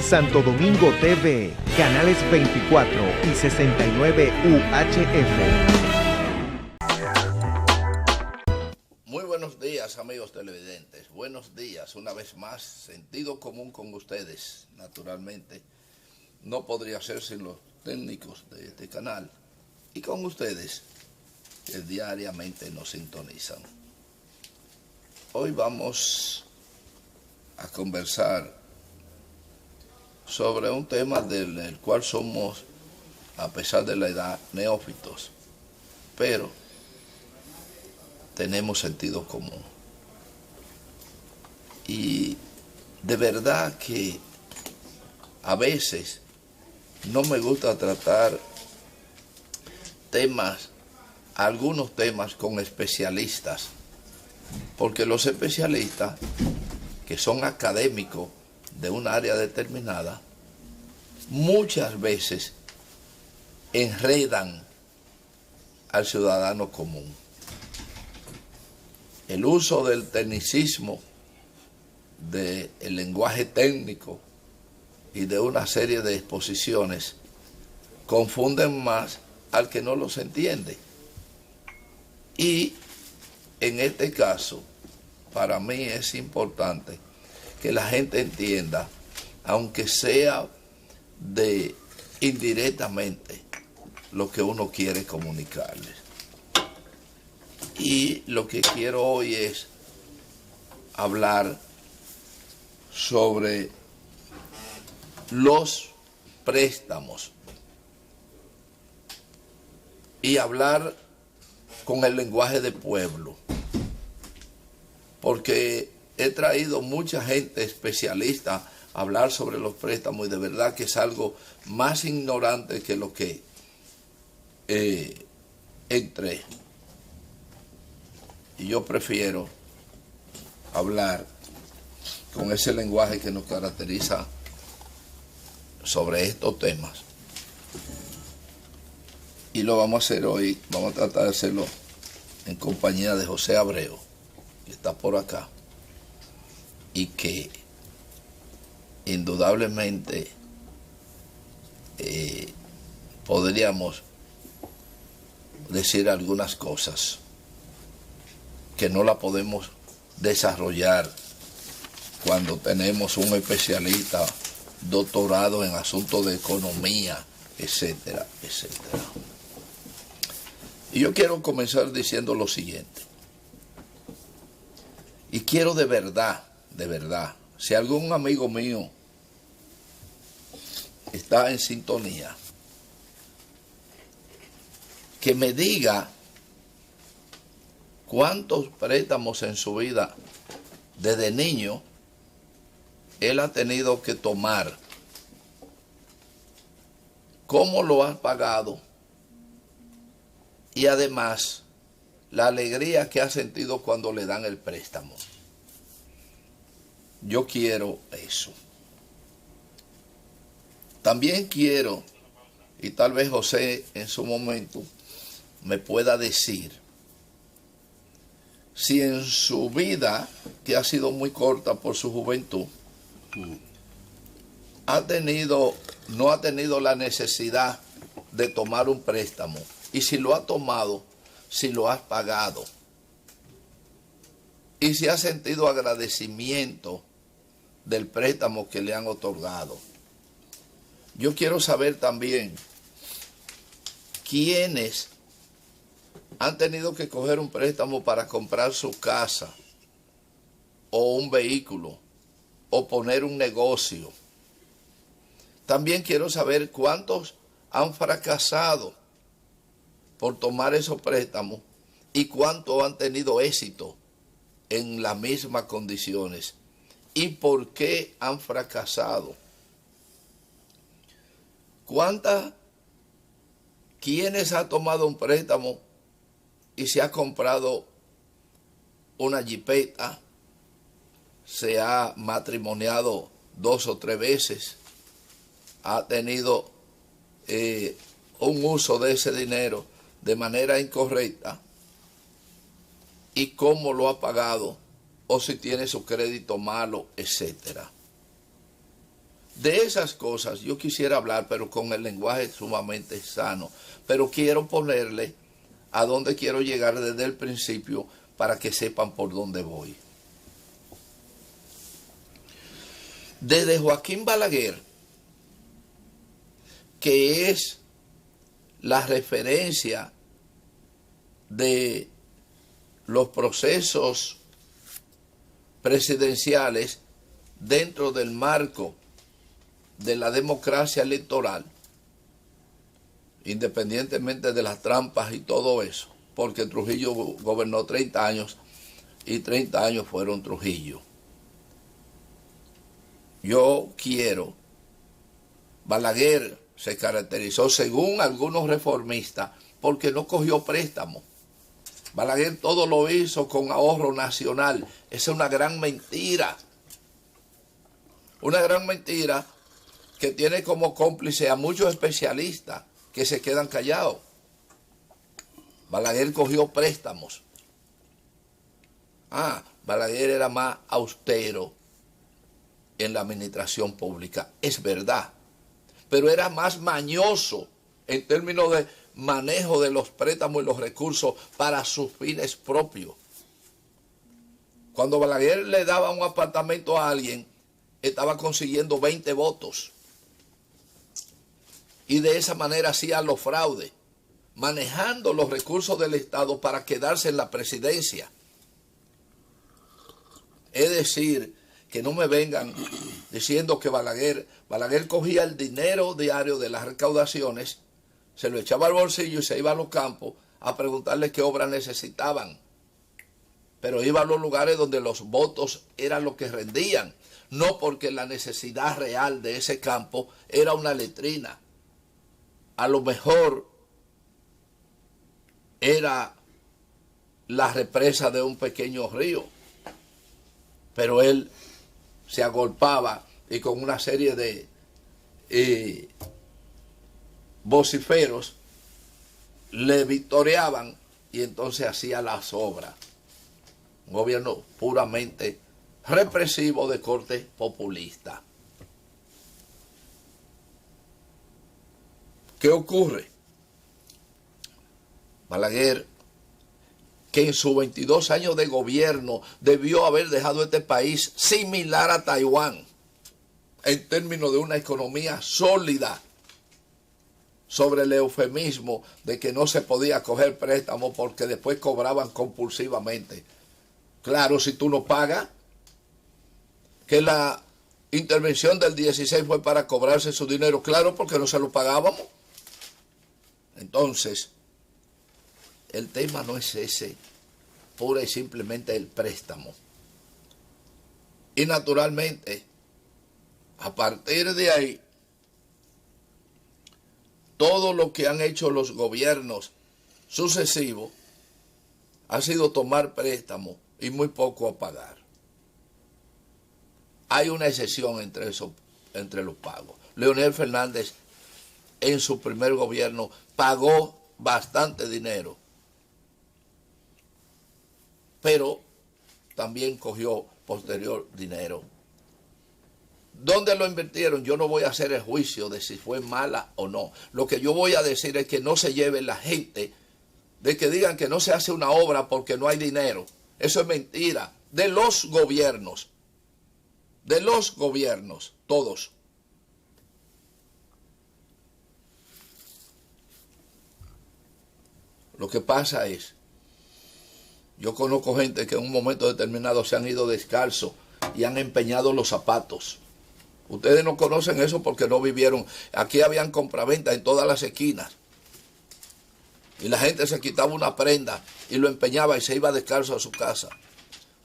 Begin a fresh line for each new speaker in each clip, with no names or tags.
Santo Domingo TV, canales 24 y 69 UHF.
Muy buenos días, amigos televidentes. Buenos días, una vez más, sentido común con ustedes, naturalmente. No podría ser sin los técnicos de este canal y con ustedes, que diariamente nos sintonizan. Hoy vamos a conversar sobre un tema del cual somos, a pesar de la edad, neófitos, pero tenemos sentido común. Y de verdad que a veces no me gusta tratar algunos temas con especialistas, porque los especialistas, que son académicos de un área determinada, muchas veces enredan al ciudadano común. El uso del tecnicismo, del lenguaje técnico y de una serie de exposiciones confunden más al que no los entiende. Y en este caso, para mí es importante que la gente entienda, aunque sea indirectamente, lo que uno quiere comunicarles. Y lo que quiero hoy es hablar sobre los préstamos y hablar con el lenguaje de pueblo, porque he traído mucha gente especialista a hablar sobre los préstamos y de verdad que es algo más ignorante que lo que entré. Y yo prefiero hablar con ese lenguaje que nos caracteriza sobre estos temas. Y lo vamos a hacer hoy, vamos a tratar de hacerlo en compañía de José Abreu, que está por acá, y que indudablemente podríamos decir algunas cosas que no la podemos desarrollar cuando tenemos un especialista doctorado en asuntos de economía, etcétera, etcétera. Y yo quiero comenzar diciendo lo siguiente. Y quiero de verdad, si algún amigo mío está en sintonía, que me diga cuántos préstamos en su vida desde niño él ha tenido que tomar, cómo lo ha pagado y además la alegría que ha sentido cuando le dan el préstamo. Yo quiero eso. También quiero, y tal vez José en su momento me pueda decir, si en su vida, que ha sido muy corta por su juventud, no ha tenido la necesidad de tomar un préstamo, y si lo ha tomado, si lo has pagado, y si ha sentido agradecimiento del préstamo que le han otorgado. Yo quiero saber también quiénes han tenido que coger un préstamo para comprar su casa o un vehículo o poner un negocio. También quiero saber cuántos han fracasado por tomar esos préstamos y cuántos han tenido éxito en las mismas condiciones y por qué han fracasado. ¿Quiénes han tomado un préstamo y se ha comprado una jipeta, se ha matrimoniado 2 o 3 veces, ha tenido un uso de ese dinero de manera incorrecta y cómo lo ha pagado o si tiene su crédito malo, etcétera? De esas cosas yo quisiera hablar, pero con el lenguaje sumamente sano. Pero quiero ponerle a dónde quiero llegar desde el principio para que sepan por dónde voy. Desde Joaquín Balaguer, que es la referencia de los procesos presidenciales dentro del marco de la democracia electoral, independientemente de las trampas y todo eso, porque Trujillo gobernó 30 años y 30 años fueron Trujillo. Yo quiero, Balaguer se caracterizó, según algunos reformistas, porque no cogió préstamo. Balaguer todo lo hizo con ahorro nacional. Esa es una gran mentira. Una gran mentira que tiene como cómplice a muchos especialistas que se quedan callados. Balaguer cogió préstamos. Balaguer era más austero en la administración pública, es verdad, pero era más mañoso en términos de manejo de los préstamos y los recursos para sus fines propios. Cuando Balaguer le daba un apartamento a alguien, estaba consiguiendo 20 votos. Y de esa manera hacía los fraudes, manejando los recursos del Estado para quedarse en la presidencia. Es decir, que no me vengan diciendo que Balaguer cogía el dinero diario de las recaudaciones, se lo echaba al bolsillo y se iba a los campos a preguntarle qué obras necesitaban. Pero iba a los lugares donde los votos eran lo que rendían, no porque la necesidad real de ese campo era una letrina. A lo mejor era la represa de un pequeño río, pero él se agolpaba y con una serie de vociferos le victoriaban y entonces hacía las obras. Un gobierno puramente represivo de corte populista. ¿Qué ocurre? Balaguer, que en sus 22 años de gobierno debió haber dejado este país similar a Taiwán, en términos de una economía sólida, sobre el eufemismo de que no se podía coger préstamo porque después cobraban compulsivamente. Claro, si tú no pagas, que la intervención del 16 fue para cobrarse su dinero, claro, porque no se lo pagábamos. Entonces, el tema no es ese, pura y simplemente el préstamo. Y naturalmente, a partir de ahí, todo lo que han hecho los gobiernos sucesivos ha sido tomar préstamo y muy poco a pagar. Hay una excepción entre los pagos. Leonel Fernández en su primer gobierno pagó bastante dinero, pero también cogió posterior dinero. ¿Dónde lo invirtieron? Yo no voy a hacer el juicio de si fue mala o no. Lo que yo voy a decir es que no se lleve la gente de que digan que no se hace una obra porque no hay dinero. Eso es mentira. De los gobiernos, todos. Lo que pasa es, yo conozco gente que en un momento determinado se han ido descalzos y han empeñado los zapatos. Ustedes no conocen eso porque no vivieron. Aquí habían compraventa en todas las esquinas. Y la gente se quitaba una prenda y lo empeñaba y se iba descalzo a su casa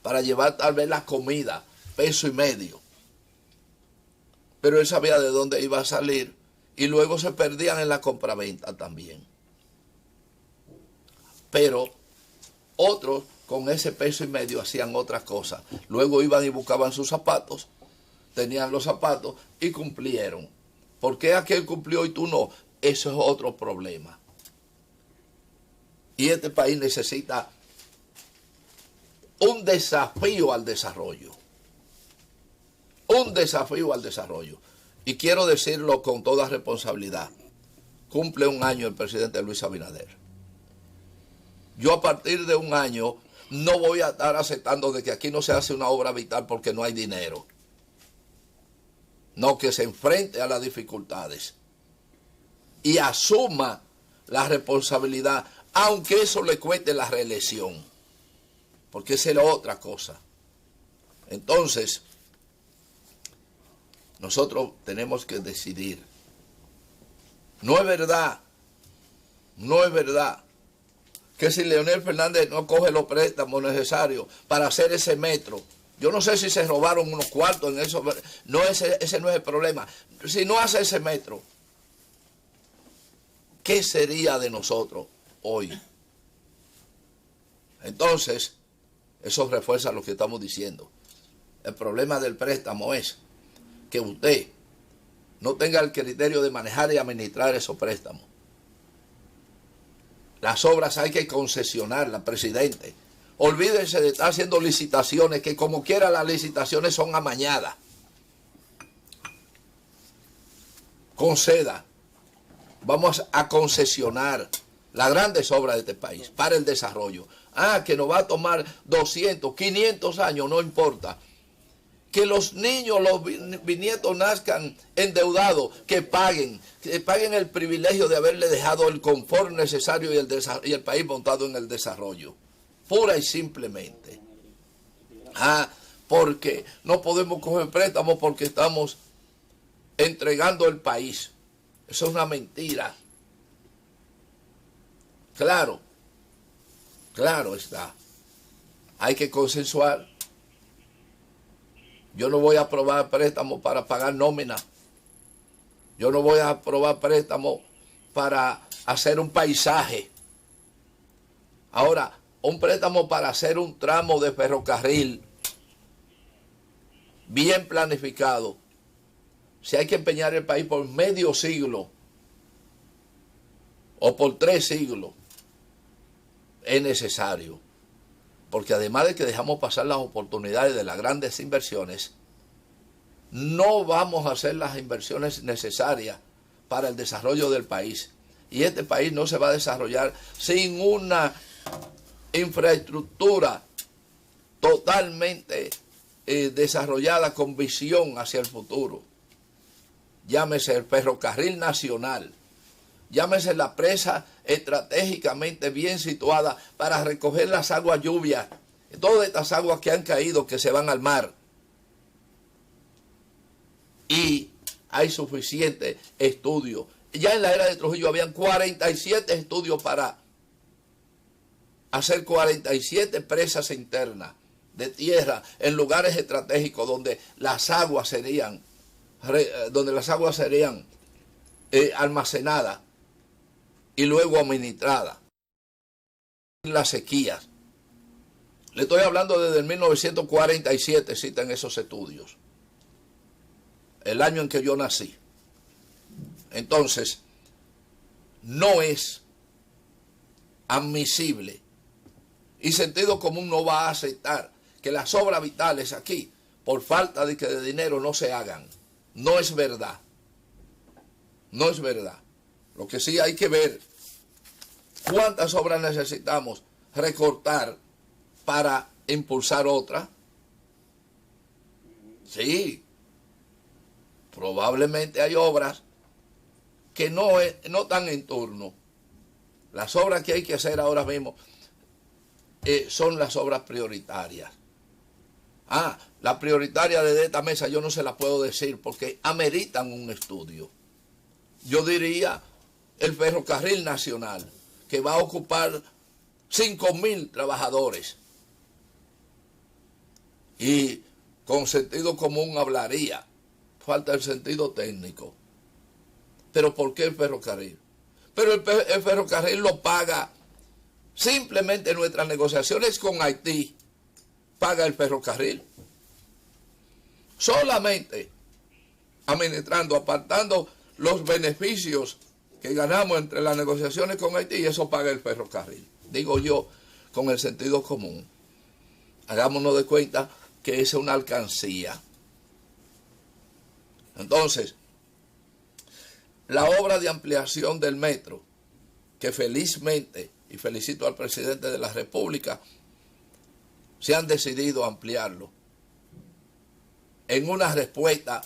para llevar tal vez la comida, $1.50. Pero él sabía de dónde iba a salir y luego se perdían en la compraventa también. Pero otros con ese $1.50 hacían otras cosas. Luego iban y buscaban sus zapatos, tenían los zapatos y cumplieron. ¿Por qué aquel cumplió y tú no? Eso es otro problema. Y este país necesita un desafío al desarrollo. Un desafío al desarrollo. y quiero decirlo con toda responsabilidad, cumple un año el presidente Luis Abinader. Yo a partir de un año no voy a estar aceptando de que aquí no se hace una obra vital porque no hay dinero. No, que se enfrente a las dificultades y asuma la responsabilidad, aunque eso le cueste la reelección, porque esa era otra cosa. Entonces, nosotros tenemos que decidir. No es verdad que si Leonel Fernández no coge los préstamos necesarios para hacer ese metro, yo no sé si se robaron unos cuartos en eso, no, ese no es el problema. Si no hace ese metro, ¿qué sería de nosotros hoy? Entonces, eso refuerza lo que estamos diciendo. El problema del préstamo es que usted no tenga el criterio de manejar y administrar esos préstamos. Las obras hay que concesionarlas, presidente. Olvídense de estar haciendo licitaciones, que como quiera las licitaciones son amañadas. Conceda. Vamos a concesionar las grandes obras de este país para el desarrollo. Que nos va a tomar 200, 500 años, no importa. Que los niños, los bisnietos nazcan endeudados, que paguen el privilegio de haberle dejado el confort necesario y el país montado en el desarrollo. Pura y simplemente. Porque no podemos coger préstamos porque estamos entregando el país. Eso es una mentira. Claro está. Hay que consensuar. Yo no voy a aprobar préstamos para pagar nómina. Yo no voy a aprobar préstamos para hacer un paisaje. Ahora, un préstamo para hacer un tramo de ferrocarril bien planificado. Si hay que empeñar el país por medio siglo o por 3 siglos, es necesario. Porque además de que dejamos pasar las oportunidades de las grandes inversiones, no vamos a hacer las inversiones necesarias para el desarrollo del país. Y este país no se va a desarrollar sin una infraestructura totalmente desarrollada con visión hacia el futuro. Llámese el ferrocarril nacional, llámese la presa estratégicamente bien situada para recoger las aguas lluvias, todas estas aguas que han caído, que se van al mar. Y hay suficiente estudio. Ya en la era de Trujillo habían 47 estudios para hacer 47 presas internas de tierra en lugares estratégicos donde las aguas serían almacenadas y luego administradas en las sequías. Le estoy hablando desde el 1947, citan esos estudios, el año en que yo nací. Entonces, no es admisible y sentido común no va a aceptar que las obras vitales aquí, por falta de dinero, no se hagan. No es verdad. No es verdad. Lo que sí hay que ver cuántas obras necesitamos recortar para impulsar otras. Sí, probablemente hay obras que no están en turno. Las obras que hay que hacer ahora mismo son las obras prioritarias. La prioritaria de esta mesa yo no se la puedo decir porque ameritan un estudio. Yo diría el ferrocarril nacional, que va a ocupar 5.000 trabajadores. Y con sentido común hablaría. Falta el sentido técnico. ¿Pero por qué el ferrocarril? Pero el ferrocarril lo paga simplemente nuestras negociaciones con Haití. Paga el ferrocarril. Solamente administrando, apartando los beneficios que ganamos entre las negociaciones con Haití, y eso paga el ferrocarril. Digo yo, con el sentido común. Hagámonos de cuenta que esa es una alcancía. Entonces, La obra de ampliación del metro, que felizmente, y felicito al presidente de la República, se han decidido ampliarlo en una respuesta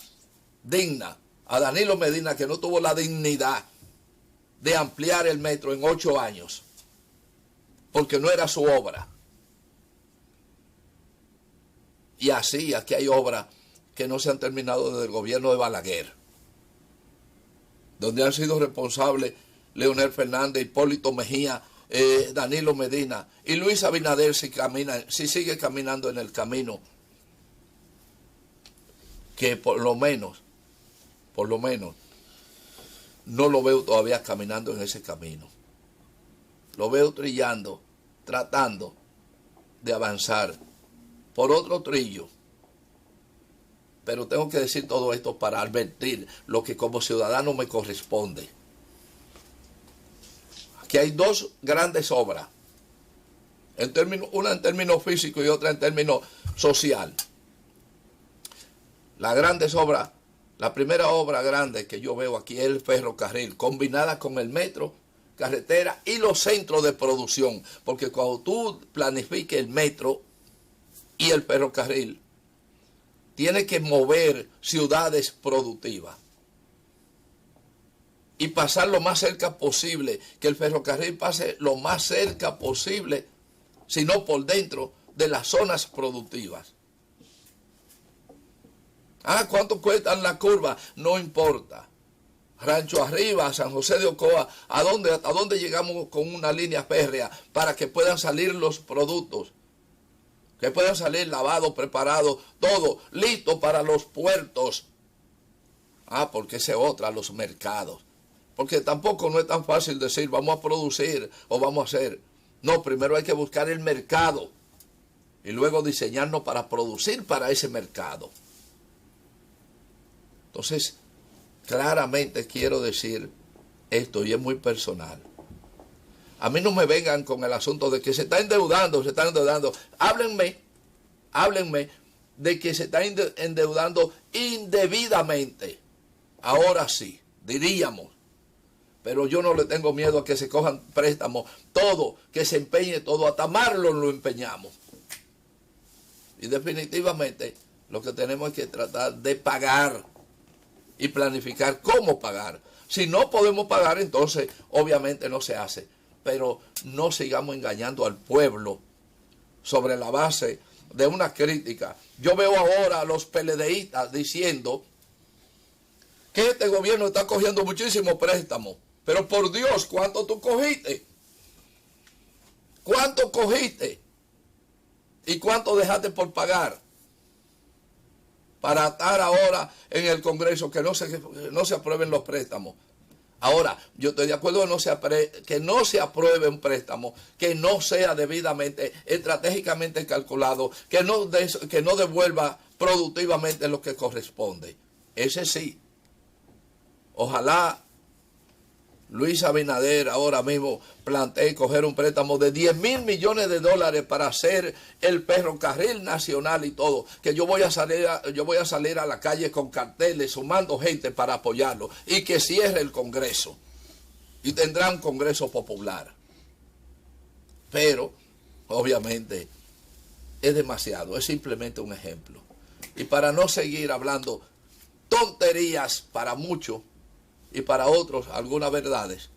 digna a Danilo Medina, que no tuvo la dignidad de ampliar el metro en 8 años, porque no era su obra. Y así, aquí hay obras que no se han terminado desde el gobierno de Balaguer, donde han sido responsables Leonel Fernández, Hipólito Mejía, Danilo Medina y Luis Abinader, si sigue caminando en el camino, que por lo menos, no lo veo todavía caminando en ese camino. Lo veo trillando, tratando de avanzar por otro trillo. Pero tengo que decir todo esto para advertir lo que como ciudadano me corresponde. Aquí hay 2 grandes obras, una en términos físicos y otra en términos social. Las grandes obras, la primera obra grande que yo veo aquí es el ferrocarril, combinada con el metro, carretera y los centros de producción. Porque cuando tú planifiques el metro y el ferrocarril, tienes que mover ciudades productivas y pasar lo más cerca posible, que el ferrocarril pase lo más cerca posible, si no por dentro de las zonas productivas. ¿Cuánto cuestan la curva? No importa. Rancho Arriba, San José de Ocoa, ¿hasta dónde llegamos con una línea férrea para que puedan salir los productos? Que puedan salir lavados, preparados, todo listo para los puertos. Porque esa es otra, los mercados. Porque tampoco no es tan fácil decir vamos a producir o vamos a hacer. No, primero hay que buscar el mercado y luego diseñarnos para producir para ese mercado. Entonces, claramente quiero decir esto, y es muy personal. A mí no me vengan con el asunto de que se está endeudando. Háblenme de que se está endeudando indebidamente. Ahora sí, diríamos. Pero yo no le tengo miedo a que se cojan préstamos. Todo, que se empeñe todo. Hasta Marlon lo empeñamos. Y definitivamente lo que tenemos es que tratar de pagar y planificar cómo pagar. Si no podemos pagar, entonces obviamente no se hace. Pero no sigamos engañando al pueblo sobre la base de una crítica. Yo veo ahora a los PLDistas diciendo que este gobierno está cogiendo muchísimos préstamos. Pero por Dios, ¿cuánto tú cogiste? ¿Cuánto cogiste? ¿Y cuánto dejaste por pagar? Para estar ahora en el Congreso que no se aprueben los préstamos. Ahora, yo estoy de acuerdo que no se apruebe un préstamo que no sea debidamente, estratégicamente calculado, que no devuelva productivamente lo que corresponde. Ese sí. Ojalá Luis Abinader ahora mismo plantee coger un préstamo de 10,000 millones de dólares para hacer el ferrocarril nacional y todo, que yo voy a salir a la calle con carteles sumando gente para apoyarlo, y que cierre el Congreso y tendrá un Congreso popular. Pero obviamente es demasiado, es simplemente un ejemplo. Y para no seguir hablando tonterías para muchos y para otros algunas verdades,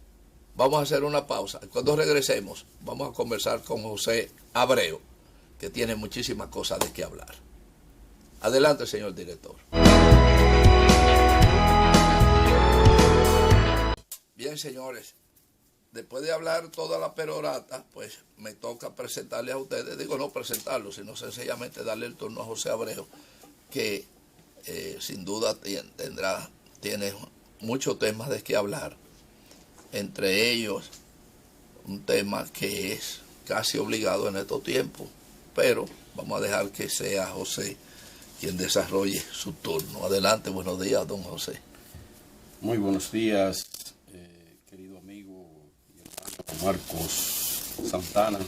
vamos a hacer una pausa. Cuando regresemos, vamos a conversar con José Abreu, que tiene muchísimas cosas de qué hablar. Adelante, señor director. Bien, señores, después de hablar toda la perorata, pues me toca presentarle a ustedes, digo no presentarlo, sino sencillamente darle el turno a José Abreu, que sin duda tiene muchos temas de qué hablar, entre ellos un tema que es casi obligado en estos tiempos, pero vamos a dejar que sea José quien desarrolle su turno. Adelante, buenos días, don José.
Muy buenos días, querido amigo y hermano Marcos Santana.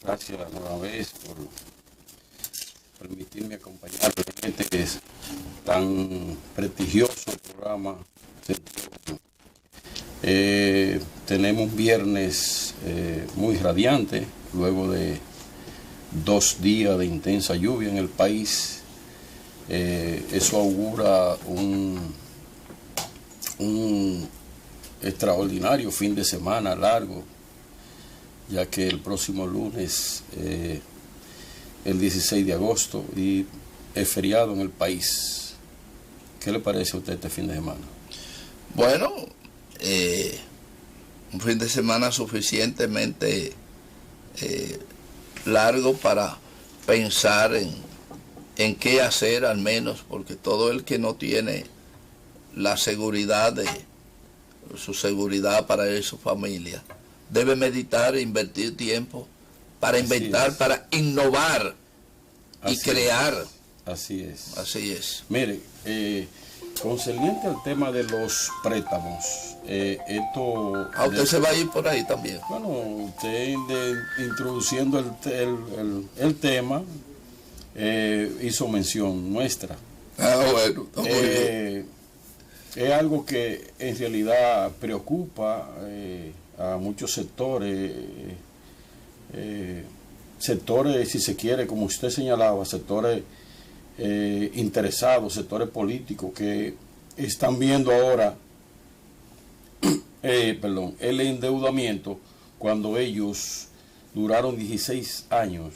Gracias nueva vez por permitirme acompañarle en este tan prestigioso programa. Tenemos un viernes muy radiante, luego de 2 días de intensa lluvia en el país. Eso augura un extraordinario fin de semana largo, ya que el próximo lunes, el 16 de agosto, y es feriado en el país. ¿Qué le parece a usted este fin de semana?
Bueno, un fin de semana suficientemente largo para pensar en qué hacer, al menos, porque todo el que no tiene la seguridad de su seguridad para él y su familia debe meditar e invertir tiempo para inventar, para innovar y crear.
Así es.
Así es.
Mire, concerniente al tema de los préstamos, esto...
Usted se va a ir por ahí también.
Bueno, usted introduciendo el tema, hizo mención nuestra.
Bueno, está muy bien.
Es algo que en realidad preocupa a muchos sectores, si se quiere, como usted señalaba, sectores interesados, sectores políticos que están viendo ahora el endeudamiento cuando ellos duraron 16 años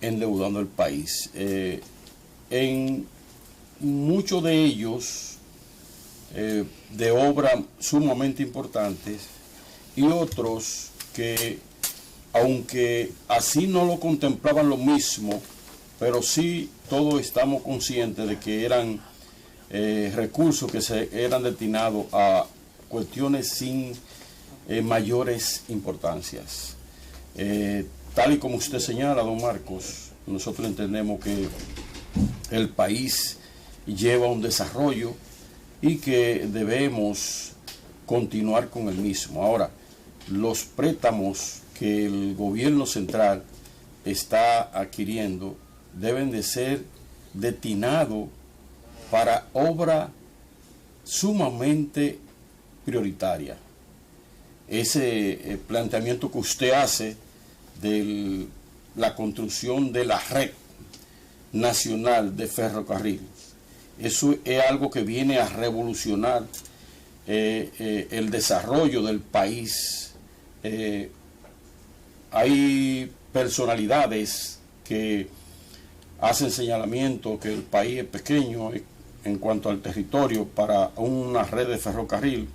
endeudando el país. En muchos de ellos de obras sumamente importantes, y otros que, aunque así no lo contemplaban lo mismo, pero sí todos estamos conscientes de que eran recursos que se eran destinados a cuestiones sin mayores importancias. Tal y como usted señala, don Marcos, nosotros entendemos que el país lleva un desarrollo y que debemos continuar con el mismo. Ahora, los préstamos que el gobierno central está adquiriendo deben de ser destinados para obra sumamente prioritaria. Ese planteamiento que usted hace de la construcción de la red nacional de ferrocarril, eso es algo que viene a revolucionar el desarrollo del país. Hay personalidades que hacen señalamiento que el país es pequeño en cuanto al territorio para una red de ferrocarril,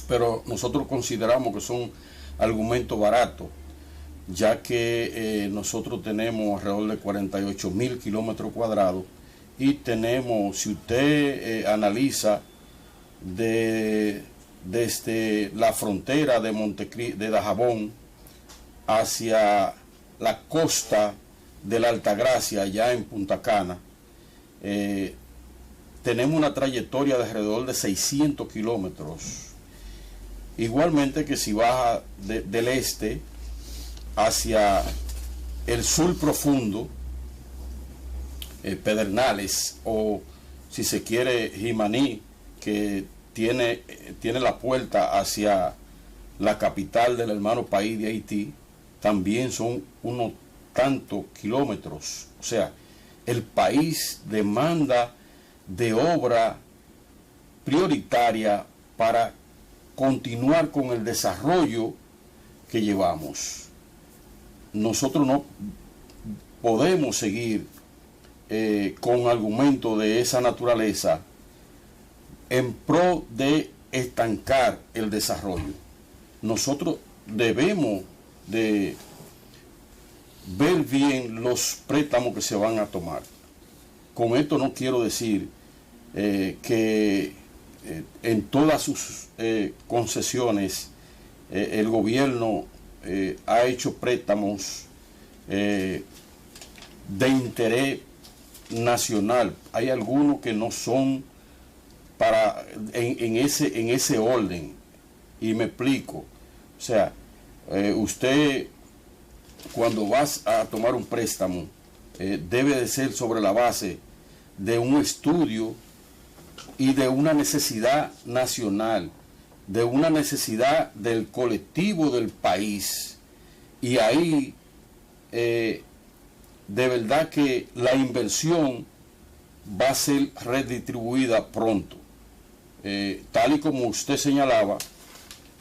pero nosotros consideramos que son argumentos baratos, ya que nosotros tenemos alrededor de 48,000 kilómetros cuadrados y tenemos, si usted analiza desde la frontera de Dajabón hacia la costa de la Altagracia, allá en Punta Cana, tenemos una trayectoria de alrededor de 600 kilómetros. Igualmente que si baja del este hacia el sur profundo, Pedernales, o si se quiere Jimaní, que tiene la puerta hacia la capital del hermano país de Haití, también son unos tantos kilómetros. O sea, el país demanda de obra prioritaria para continuar con el desarrollo que llevamos. Nosotros no podemos seguir con argumentos de esa naturaleza en pro de estancar el desarrollo. Nosotros debemos de ver bien los préstamos que se van a tomar. Con esto no quiero decir que en todas sus concesiones el gobierno ha hecho préstamos de interés nacional. Hay algunos que no son en ese orden, y me explico. O sea, usted cuando vas a tomar un préstamo debe de ser sobre la base de un estudio y de una necesidad nacional. de una necesidad del colectivo del país, y ahí de verdad que la inversión va a ser redistribuida pronto. Tal y como usted señalaba,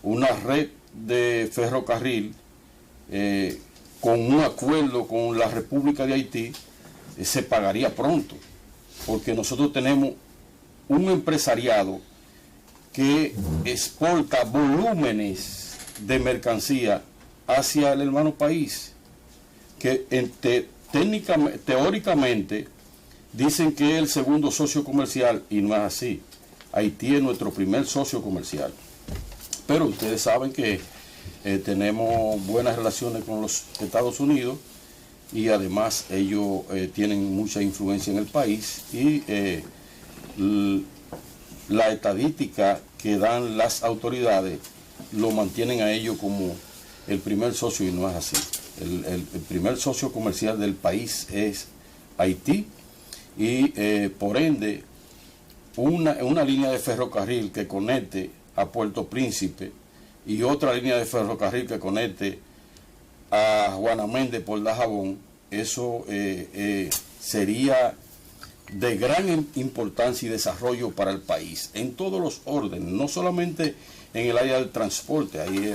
una red de ferrocarril con un acuerdo con la República de Haití se pagaría pronto, porque nosotros tenemos un empresariado que exporta volúmenes de mercancía hacia el hermano país, que teóricamente dicen que es el segundo socio comercial, y no es así. Haití es nuestro primer socio comercial. Pero ustedes saben que tenemos buenas relaciones con los Estados Unidos, y además ellos tienen mucha influencia en el país, y la estadística que dan las autoridades lo mantienen a ellos como el primer socio, y no es así. El primer socio comercial del país es Haití, y por ende una línea de ferrocarril que conecte a Puerto Príncipe y otra línea de ferrocarril que conecte a Juana Méndez por Dajabón, eso sería de gran importancia y desarrollo para el país, en todos los órdenes, no solamente en el área del transporte. Ahí,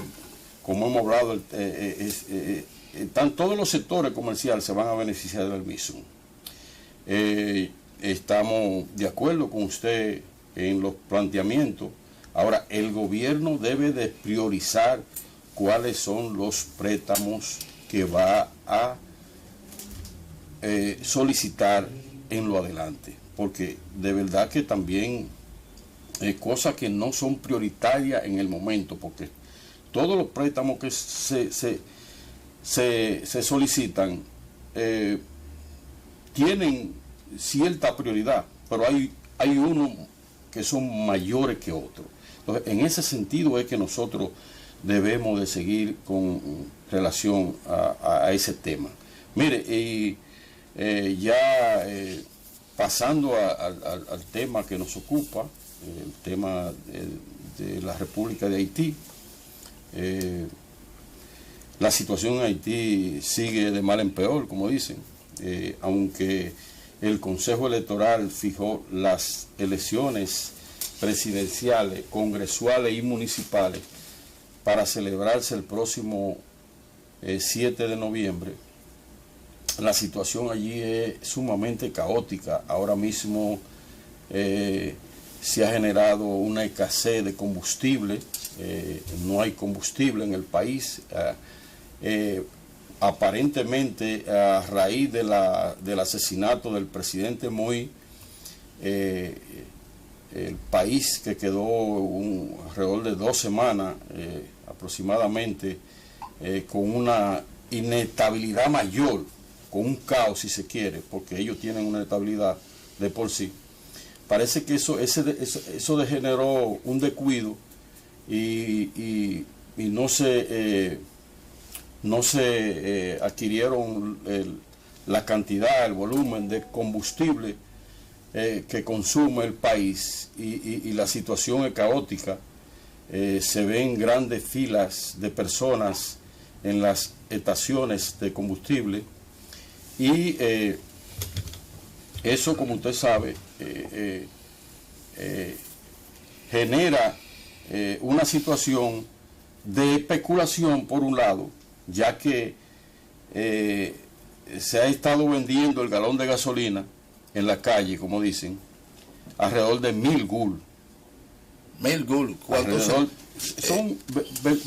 como hemos hablado, están todos los sectores comerciales, se van a beneficiar del mismo. Estamos de acuerdo con usted en los planteamientos. Ahora, el gobierno debe de priorizar cuáles son los préstamos que va a solicitar en lo adelante, porque de verdad que también cosas que no son prioritarias en el momento, porque todos los préstamos que se solicitan tienen cierta prioridad, pero hay unos que son mayores que otros. Entonces, en ese sentido es que nosotros debemos de seguir con relación a ese tema. Mire, pasando al tema que nos ocupa, el tema de la República de Haití, la situación en Haití sigue de mal en peor, como dicen, aunque el Consejo Electoral fijó las elecciones presidenciales, congresuales y municipales para celebrarse el próximo 7 de noviembre. La situación allí es sumamente caótica. Ahora mismo se ha generado una escasez de combustible, no hay combustible en el país. Aparentemente, a raíz del asesinato del presidente Moi, el país, que quedó alrededor de 2 semanas aproximadamente con una inestabilidad mayor, con un caos si se quiere, porque ellos tienen una estabilidad de por sí. Parece que eso degeneró un descuido y no se adquirieron la cantidad, el volumen de combustible que consume el país, y la situación es caótica. Se ven grandes filas de personas en las estaciones de combustible, y eso, como usted sabe, genera una situación de especulación por un lado, ya que se ha estado vendiendo el galón de gasolina en la calle, como dicen, alrededor de 1.000 gul.
1.000 gul, ¿cuántos son?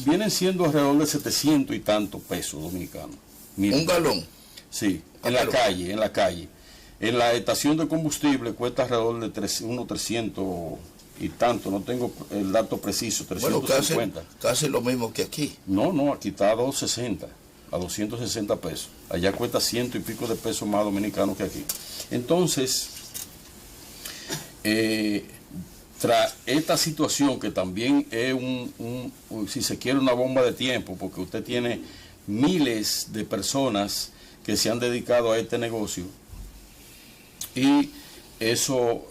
Vienen siendo alrededor de 700 y tantos pesos dominicanos.
¿Un galón?
Sí, en la calle. En la estación de combustible cuesta alrededor de unos 300 y tanto, no tengo el dato preciso, 350.
Bueno, casi lo mismo que aquí.
No, aquí está a 260, a 260 pesos. Allá cuesta 100 y pico de pesos más dominicanos que aquí. Entonces, tras esta situación, que también es si se quiere, una bomba de tiempo, porque usted tiene miles de personas que se han dedicado a este negocio, y eso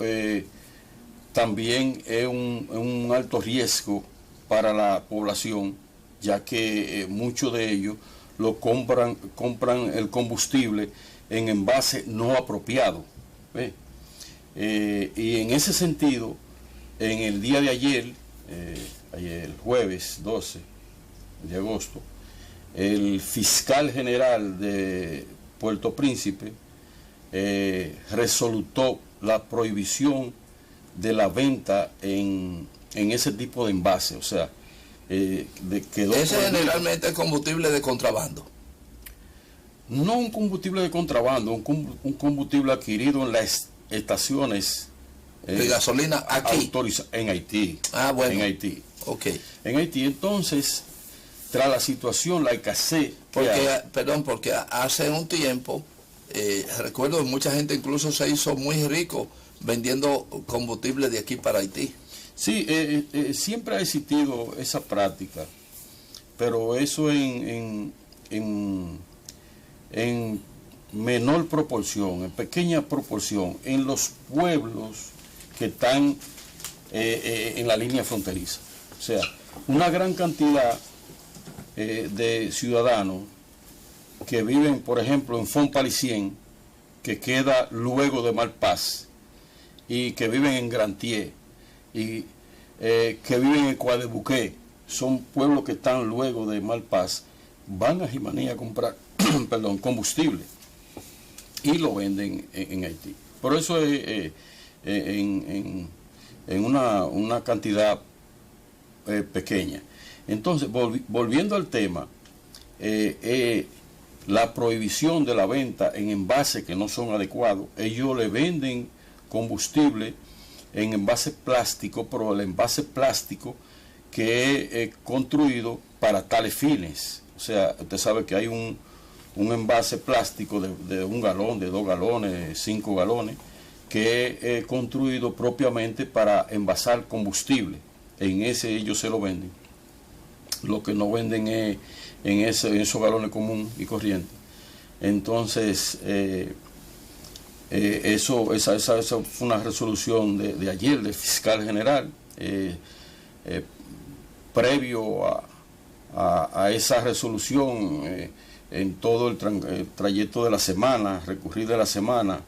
también es un alto riesgo para la población, ya que muchos de ellos lo compran el combustible en envase no apropiado. Y en ese sentido, en el día de ayer, el jueves 12 de agosto, el fiscal general de Puerto Príncipe resolutó la prohibición de la venta en ese tipo de envase. O sea,
ese generalmente es combustible de contrabando.
No un combustible de contrabando, un combustible adquirido en las estaciones
de gasolina aquí.
En Haití.
Ah, bueno.
En Haití.
Ok.
En Haití, entonces, tras la situación, la escasez.
Porque hace un tiempo, recuerdo que mucha gente incluso se hizo muy rico vendiendo combustible de aquí para Haití.
Sí, siempre ha existido esa práctica, pero eso en menor proporción, en pequeña proporción, en los pueblos que están en la línea fronteriza. O sea, una gran cantidad de ciudadanos que viven, por ejemplo, en Font-Palicien, que queda luego de Malpaz, y que viven en Grantier, y que viven en Coadebuqué, son pueblos que están luego de Malpaz, van a Jimaní a comprar combustible y lo venden en Haití. Por eso es en una cantidad pequeña. Entonces, volviendo al tema, la prohibición de la venta en envases que no son adecuados, ellos le venden combustible en envase plástico, pero el envase plástico que es construido para tales fines. O sea, usted sabe que hay un envase plástico de 1 galón, de 2 galones, 5 galones, que es construido propiamente para envasar combustible. En ese ellos se lo venden. Lo que no venden es en esos galones común y corriente. Entonces, esa fue una resolución de ayer del fiscal general, previo a esa resolución, en todo el trayecto de la semana, recurrir de la semana,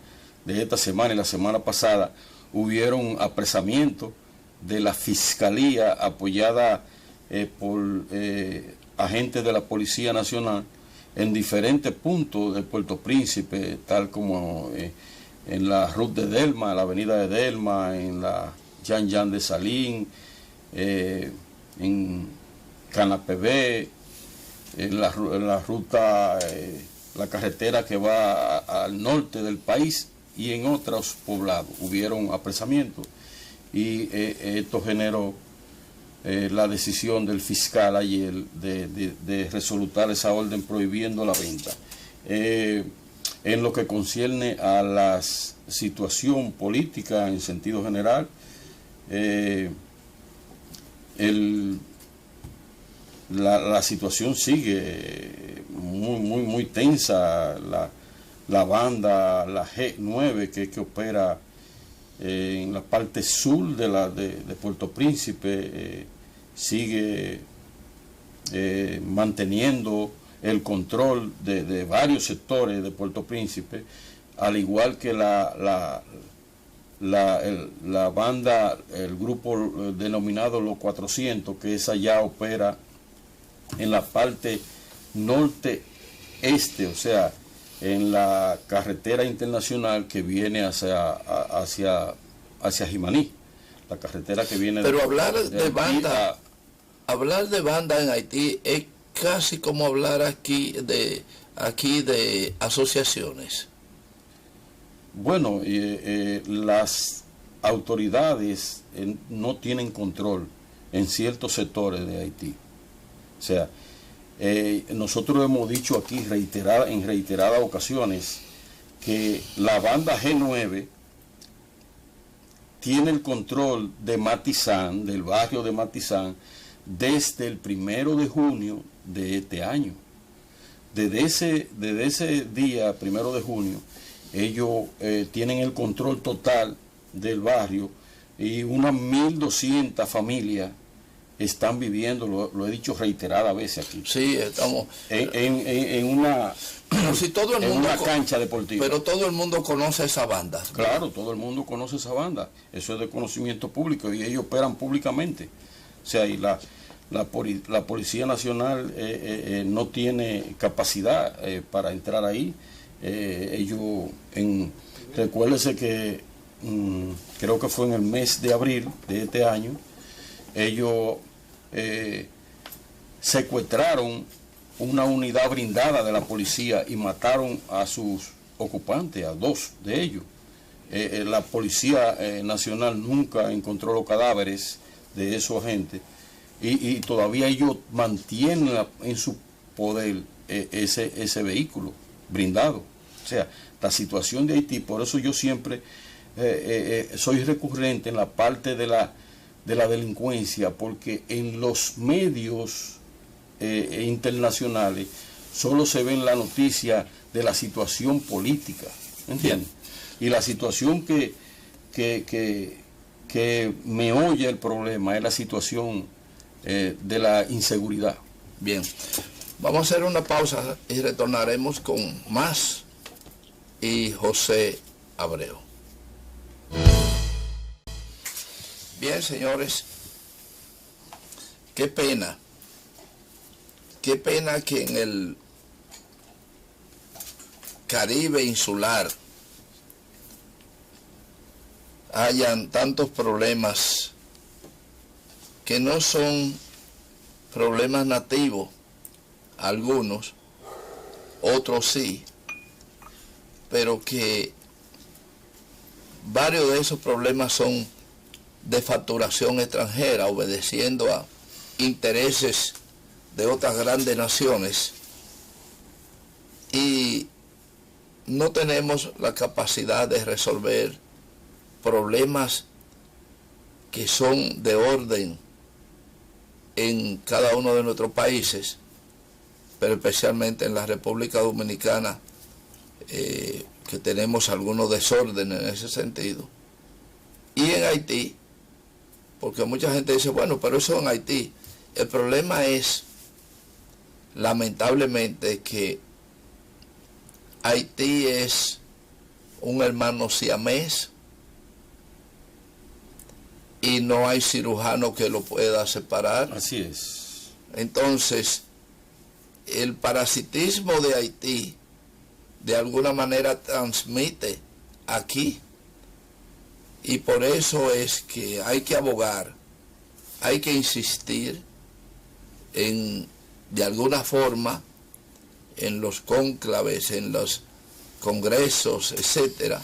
de esta semana y la semana pasada, hubieron apresamientos de la Fiscalía apoyada por agentes de la Policía Nacional en diferentes puntos de Puerto Príncipe, tal como en la ruta de Delma, la avenida de Delma, en la Yan de Salín, en Canapebé, en la ruta, la carretera que va al norte del país, y en otros poblados hubieron apresamientos, y esto generó la decisión del fiscal ayer de resolutar esa orden prohibiendo la venta. En lo que concierne a la situación política en sentido general, la situación sigue muy tensa. La banda, la G9, que opera en la parte sur de Puerto Príncipe, sigue manteniendo el control de varios sectores de Puerto Príncipe, al igual que la banda, el grupo denominado Los 400, que esa ya opera en la parte norte-este, o sea, en la carretera internacional que viene hacia Jimaní, la carretera que viene.
Pero hablar de banda en Haití es casi como hablar aquí de asociaciones.
Bueno, las autoridades no tienen control en ciertos sectores de Haití. O sea, nosotros hemos dicho aquí en reiteradas ocasiones que la banda G9 tiene el control de Matizán, del barrio de Matizán, desde el 1 de junio de este año. Desde ese día, 1 de junio, ellos tienen el control total del barrio, y unas 1.200 familias están viviendo, lo he dicho reiteradas veces aquí.
Sí, estamos
en una,
si todo el
en
mundo
una cancha deportiva.
Pero todo el mundo conoce esa banda.
Claro, todo el mundo conoce esa banda. Eso es de conocimiento público y ellos operan públicamente. O sea, y la Policía Nacional no tiene capacidad para entrar ahí. Recuérdese que creo que fue en el mes de abril de este año, ellos secuestraron una unidad blindada de la policía y mataron a sus ocupantes, a 2 de ellos. La Policía Nacional nunca encontró los cadáveres de esos agentes y todavía ellos mantienen en su poder ese vehículo blindado. O sea, la situación de Haití, por eso yo siempre soy recurrente en la parte de la delincuencia, porque en los medios internacionales solo se ven la noticia de la situación política, ¿entiendes? Y la situación que me oye el problema es la situación de la inseguridad.
Bien, vamos a hacer una pausa y retornaremos con más y José Abreu. Bien, señores, qué pena que en el Caribe insular hayan tantos problemas que no son problemas nativos, algunos, otros sí, pero que varios de esos problemas son de facturación extranjera, obedeciendo a intereses de otras grandes naciones, y no tenemos la capacidad de resolver problemas que son de orden en cada uno de nuestros países, pero especialmente en la República Dominicana, que tenemos algunos desórdenes en ese sentido, y en Haití, porque mucha gente dice, bueno, pero eso en Haití. El problema es, lamentablemente, que Haití es un hermano siamés y no hay cirujano que lo pueda separar.
Así es.
Entonces, el parasitismo de Haití de alguna manera transmite aquí, y por eso es que hay que abogar, hay que insistir de alguna forma, en los cónclaves, en los congresos, etcétera,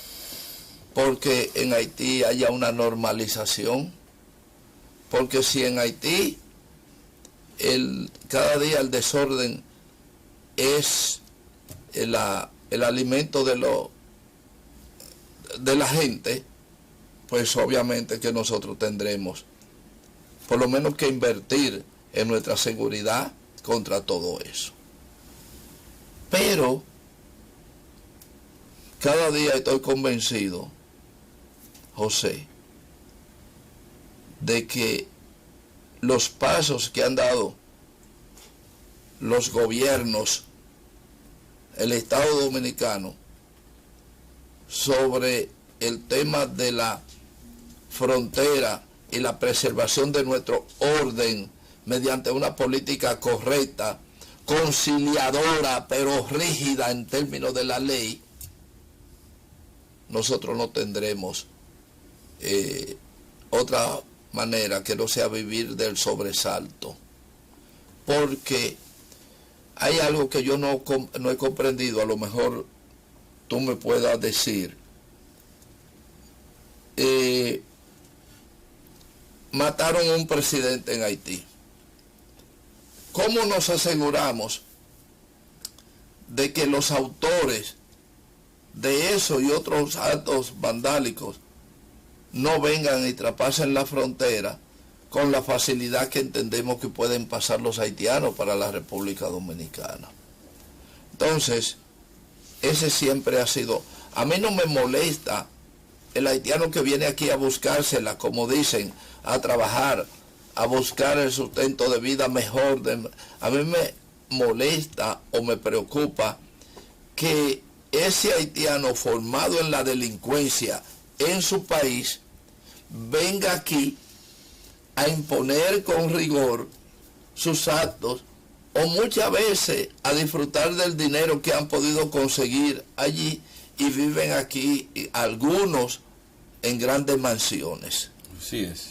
porque en Haití haya una normalización, porque si en Haití cada día el desorden es el alimento de la gente, pues obviamente que nosotros tendremos por lo menos que invertir en nuestra seguridad contra todo eso. Pero cada día estoy convencido, José, de que los pasos que han dado los gobiernos, el Estado Dominicano, sobre el tema de la frontera y la preservación de nuestro orden mediante una política correcta, conciliadora, pero rígida en términos de la ley, nosotros no tendremos otra manera que no sea vivir del sobresalto. Porque hay algo que yo no he comprendido, a lo mejor tú me puedas decir. Mataron a un presidente en Haití. ¿Cómo nos aseguramos de que los autores de eso y otros actos vandálicos no vengan y traspasen la frontera con la facilidad que entendemos que pueden pasar los haitianos para la República Dominicana? Entonces, ese siempre ha sido... A mí no me molesta el haitiano que viene aquí a buscársela, como dicen, a trabajar a buscar el sustento de vida mejor. A mí me molesta o me preocupa que ese haitiano formado en la delincuencia en su país venga aquí a imponer con rigor sus actos, o muchas veces a disfrutar del dinero que han podido conseguir allí y viven aquí, algunos en grandes mansiones.
Así es.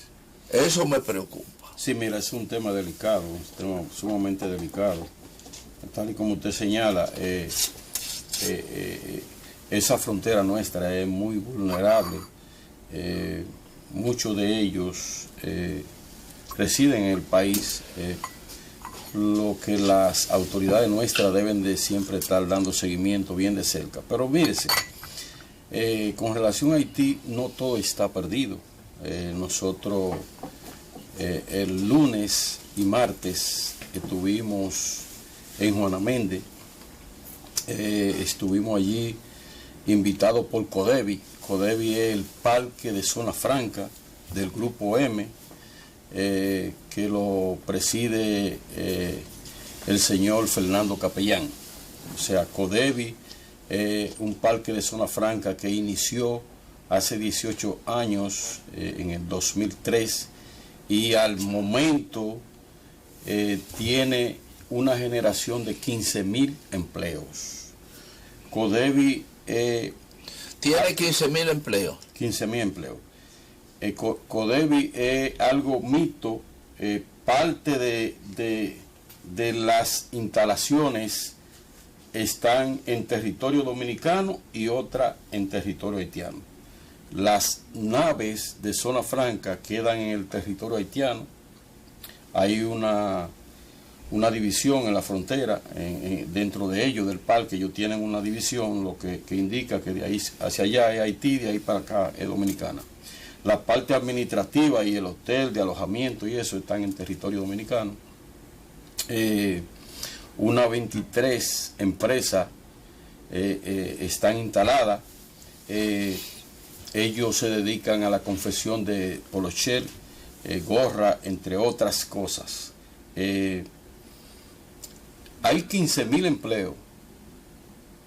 Eso me preocupa.
Sí, mira, es un tema delicado, un tema sumamente delicado. Tal y como usted señala, esa frontera nuestra es muy vulnerable. Muchos de ellos residen en el país, lo que las autoridades nuestras deben de siempre estar dando seguimiento bien de cerca. Pero mírese, con relación a Haití, no todo está perdido. Nosotros el lunes y martes estuvimos en Juana Méndez, estuvimos allí invitados por CODEVI. CODEVI es el parque de zona franca del Grupo M, que lo preside el señor Fernando Capellán. O sea, CODEVI es un parque de zona franca que inició hace 18 años, en el 2003, y al momento tiene una generación de 15.000 empleos. CODEVI
tiene 15.000 empleos.
15.000 empleos. CODEVI es algo mixto, parte de las instalaciones están en territorio dominicano y otra en territorio haitiano. Las naves de zona franca quedan en el territorio haitiano. Hay una división en la frontera, dentro de ellos, del parque. Ellos tienen una división, lo que indica que de ahí hacia allá es Haití, de ahí para acá es Dominicana. La parte administrativa y el hotel de alojamiento y eso están en territorio dominicano. Una 23 empresas están instaladas. Ellos se dedican a la confección de polocher, gorra, entre otras cosas. Hay 15.000 empleos,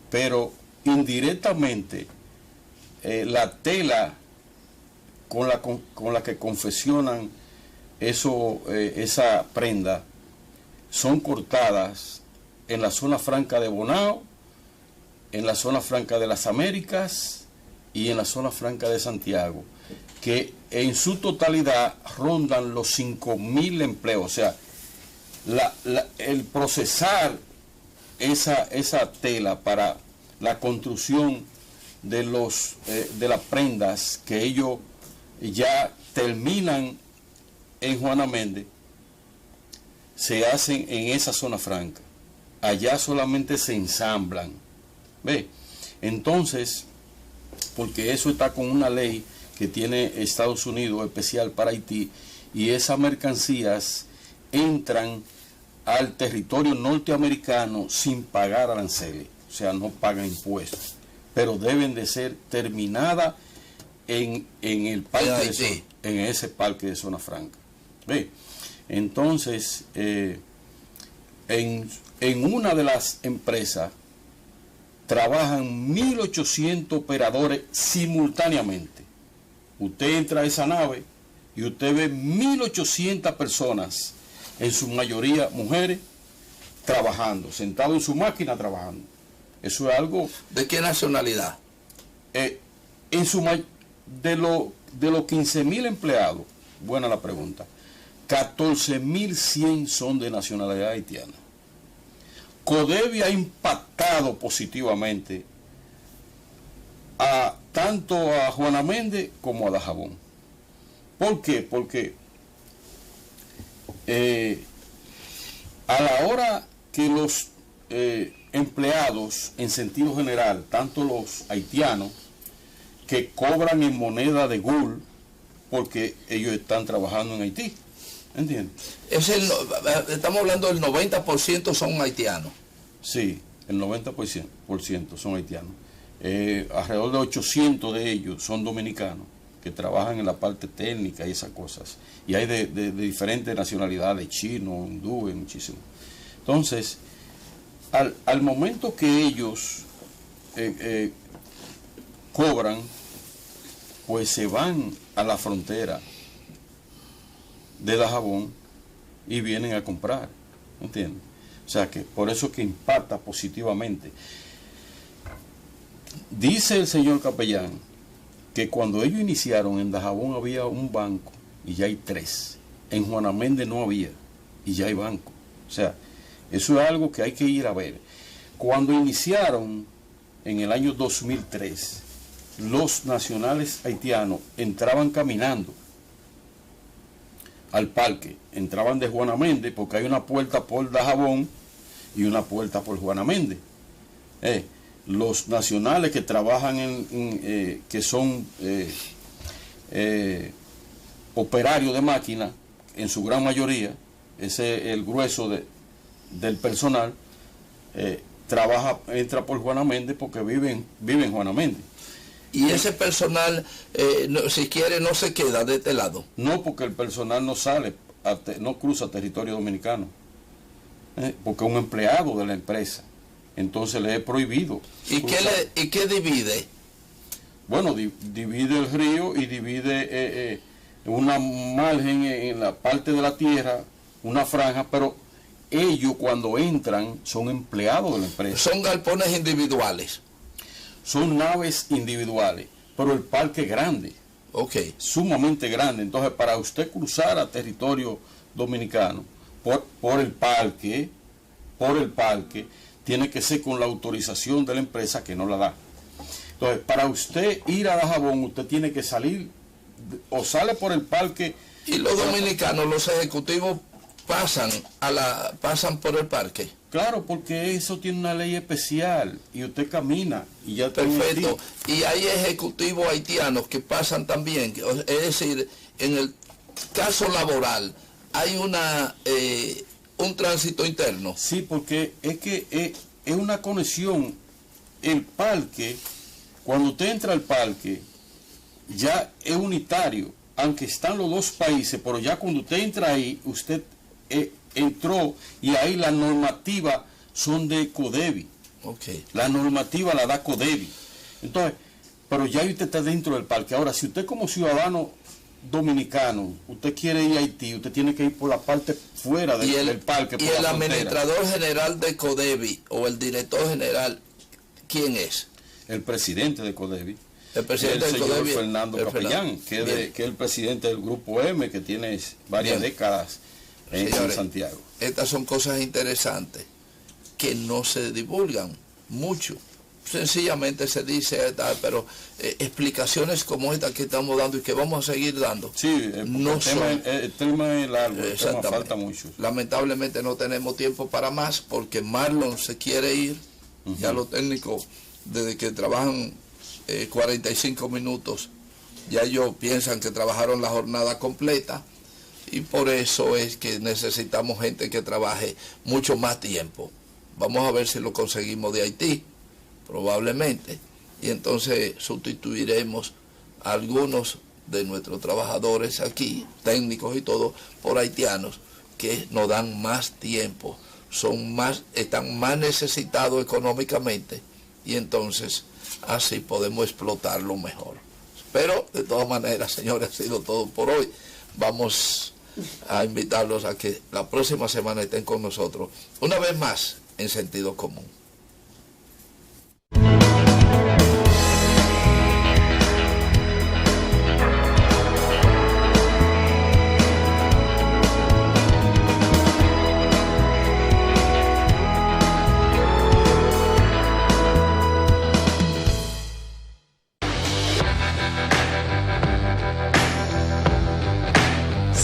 pero indirectamente la tela con la que confeccionan esa prenda son cortadas en la zona franca de Bonao, en la zona franca de las Américas y en la zona franca de Santiago, que en su totalidad rondan los 5.000 empleos. O sea, el procesar esa tela para la construcción de las prendas que ellos ya terminan en Juana Méndez, se hacen en esa zona franca. Allá solamente se ensamblan. ¿Ve? Entonces, porque eso está con una ley que tiene Estados Unidos especial para Haití, y esas mercancías entran al territorio norteamericano sin pagar aranceles, o sea, no pagan impuestos, pero deben de ser terminadas en el parque en ese parque de zona franca. ¿Ve? Entonces, en una de las empresas trabajan 1.800 operadores simultáneamente. Usted entra a esa nave y usted ve 1.800 personas, en su mayoría mujeres, trabajando, sentados en su máquina trabajando. Eso es algo...
¿De qué nacionalidad?
De los 15.000 empleados, buena la pregunta, 14.100 son de nacionalidad haitiana. CODEVI ha impactado positivamente tanto a Juana Méndez como a Dajabón. ¿Por qué? Porque a la hora que los empleados, en sentido general, tanto los haitianos, que cobran en moneda de GUL, porque ellos están trabajando en Haití, ¿entiendes?
Estamos hablando del 90% son haitianos.
Sí, el 90% son haitianos. Alrededor de 800 de ellos son dominicanos, que trabajan en la parte técnica y esas cosas. Y hay de diferentes nacionalidades, chinos, hindúes, muchísimos. Entonces, al momento que ellos cobran, pues se van a la frontera de Dajabón y vienen a comprar, ¿entiendes? O sea que por eso que impacta positivamente. Dice el señor capellán que cuando ellos iniciaron en Dajabón había un banco y ya hay 3. En Juana Méndez no había y ya hay banco. O sea, eso es algo que hay que ir a ver. Cuando iniciaron en el año 2003, los nacionales haitianos entraban caminando al parque, entraban de Juana Méndez porque hay una puerta por Dajabón y una puerta por Juana Méndez. Los nacionales que trabajan que son operarios de máquina, en su gran mayoría, ese es el grueso del personal, entra por Juana Méndez porque vive en Juana Méndez.
Y ese personal, si quiere, no se queda de este lado.
No, porque el personal no sale, no cruza territorio dominicano, porque es un empleado de la empresa. Entonces le es prohibido.
¿Y qué divide?
Bueno, divide el río y divide una margen en la parte de la tierra, una franja, pero ellos cuando entran son empleados de la empresa.
Son galpones individuales.
Son naves individuales, pero el parque es grande.
Ok.
Sumamente grande. Entonces, para usted cruzar a territorio dominicano por el parque, tiene que ser con la autorización de la empresa que no la da. Entonces, para usted ir a Dajabón, usted tiene que salir, o sale por el parque.
Y los dominicanos, los ejecutivos, pasan por el parque.
Claro, porque eso tiene una ley especial y usted camina y ya está.
Perfecto. Y hay ejecutivos haitianos que pasan también. Es decir, en el caso laboral, hay un tránsito interno.
Sí, porque es que es una conexión. El parque, cuando usted entra al parque, ya es unitario, aunque están los dos países, pero ya cuando usted entra ahí, usted entró y ahí las normativas son de CODEVI.
Okay.
La normativa la da CODEVI. Entonces, pero ya usted está dentro del parque. Ahora, si usted como ciudadano dominicano, usted quiere ir a Haití, usted tiene que ir por la parte fuera del parque.
¿Y el administrador general de CODEVI o el director general, quién es?
El presidente de CODEVI.
El presidente
del
señor
CODEVI, Fernando Capellán, que es el presidente del Grupo M, que tiene varias décadas en Santiago.
Estas son cosas interesantes que no se divulgan mucho. Sencillamente se dice, pero explicaciones como esta que estamos dando y que vamos a seguir dando.
Sí, el tema es largo, el tema falta mucho.
Lamentablemente no tenemos tiempo para más porque Marlon se quiere ir. Ya los técnicos, desde que trabajan 45 minutos, ya ellos piensan que trabajaron la jornada completa. Y por eso es que necesitamos gente que trabaje mucho más tiempo. Vamos a ver si lo conseguimos de Haití, probablemente. Y entonces sustituiremos a algunos de nuestros trabajadores aquí, técnicos y todo, por haitianos que nos dan más tiempo, están más necesitados económicamente y entonces así podemos explotarlo mejor. Pero de todas maneras, señores, ha sido todo por hoy. Vamos a invitarlos a que la próxima semana estén con nosotros, una vez más, en Sentido Común.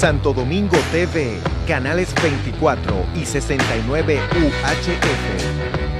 Santo Domingo TV, canales 24 y 69 UHF.